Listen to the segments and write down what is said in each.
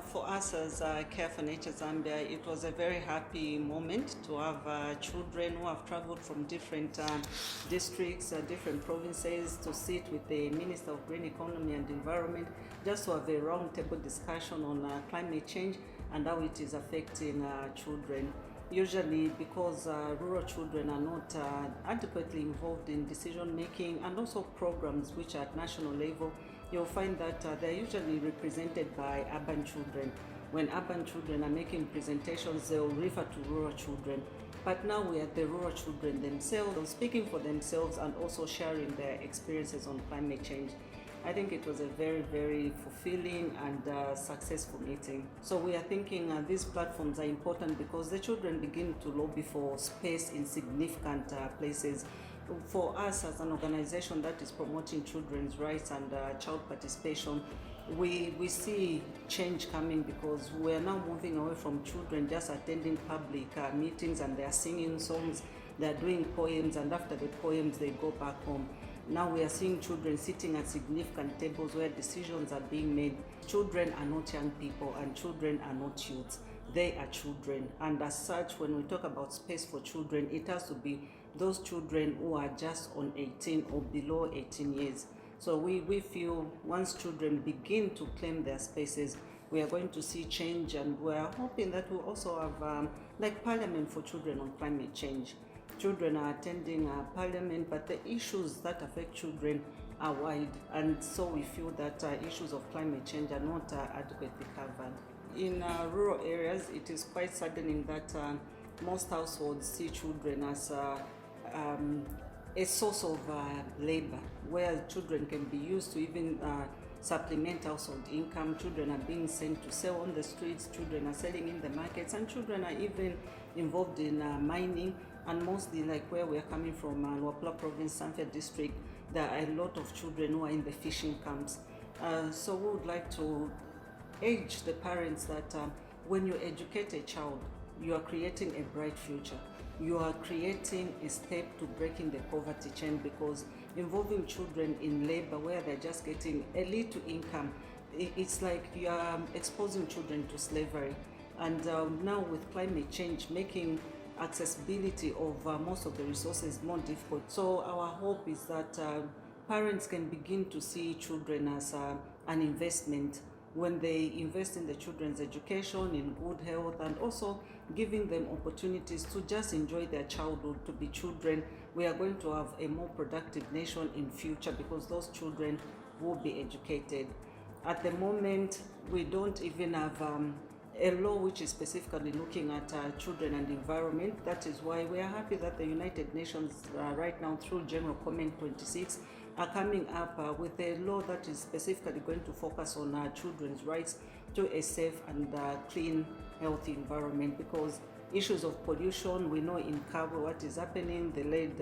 For us as Care for Nature Zambia, it was a very happy moment to have children who have traveled from different districts, different provinces, to sit with the Minister of Green Economy and Environment, just to have a round-table discussion on climate change and how it is affecting children. Usually because rural children are not adequately involved in decision making and also programs which are at national level, you'll find that they're usually represented by urban children. When urban children are making presentations, they'll refer to rural children. But now we are the rural children themselves speaking for themselves and also sharing their experiences on climate change. I think it was a very, very fulfilling and successful meeting. So we are thinking these platforms are important because the children begin to lobby for space in significant places. For us as an organization that is promoting children's rights and child participation, we see change coming because we are now moving away from children just attending public meetings and they are singing songs, they are doing poems, and after the poems they go back home. Now we are seeing children sitting at significant tables where decisions are being made. Children are not young people and children are not youths. They are children, and as such, when we talk about space for children, it has to be those children who are just on 18 or below 18 years. So we feel once children begin to claim their spaces, we are going to see change, and we are hoping that we'll also have like Parliament for Children on climate change. Children are attending Parliament, but the issues that affect children are wide, and so we feel that issues of climate change are not adequately covered. In rural areas, it is quite saddening that most households see children as a source of labor, where children can be used to even supplement household income. Children are being sent to sell on the streets, children are selling in the markets, and children are even involved in mining. And mostly, like where we are coming from, Wapula Province, Samfya District, there are a lot of children who are in the fishing camps. So we would like to urge the parents that when you educate a child, you are creating a bright future. You are creating a step to breaking the poverty chain, because involving children in labor where they're just getting a little income, it's like you are exposing children to slavery. And now with climate change making accessibility of most of the resources more difficult. So our hope is that parents can begin to see children as an investment when they invest in the children's education, in good health, and also giving them opportunities to just enjoy their childhood, to be children. We are going to have a more productive nation in future because those children will be educated. At the moment, we don't even have a law which is specifically looking at children and environment. That is why we are happy that the United Nations right now through General Comment 26 are coming up with a law that is specifically going to focus on children's rights to a safe and clean, healthy environment, because issues of pollution, we know in Cabo what is happening, the lead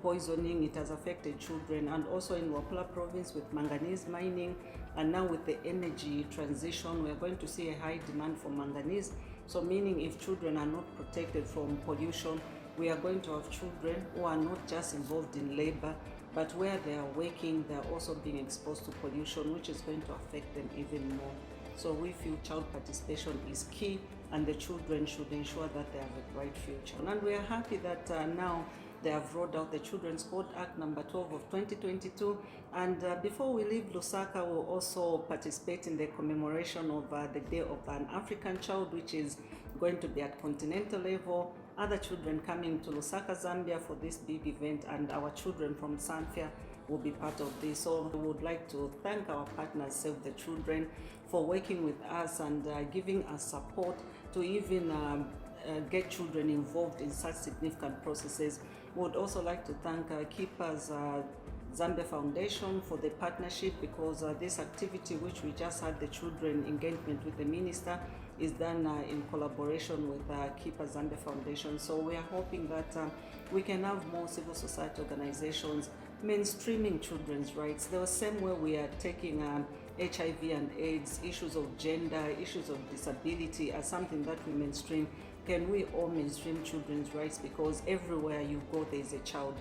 poisoning, it has affected children, and also in Wapula Province with manganese mining, and now with the energy transition, we are going to see a high demand for manganese. So meaning if children are not protected from pollution, we are going to have children who are not just involved in labor, but where they are working, they are also being exposed to pollution, which is going to affect them even more. So we feel child participation is key, and the children should ensure that they have a bright future. And we are happy that now they have rolled out the Children's Code Act number 12 of 2022. And before we leave Lusaka, we'll also participate in the commemoration of the Day of an African Child, which is going to be at continental level. Other children coming to Lusaka, Zambia for this big event, and our children from Samfya will be part of this. So we would like to thank our partners, Save the Children, for working with us and giving us support to even get children involved in such significant processes. We would also like to thank Keepers Zambia Foundation for the partnership, because this activity which we just had, the children engagement with the minister, is done in collaboration with Keepers Zambia Foundation. So we are hoping that we can have more civil society organizations mainstreaming children's rights. The same way we are taking HIV and AIDS, issues of gender, issues of disability as something that we mainstream. Can we all mainstream children's rights? Because everywhere you go, there is a child.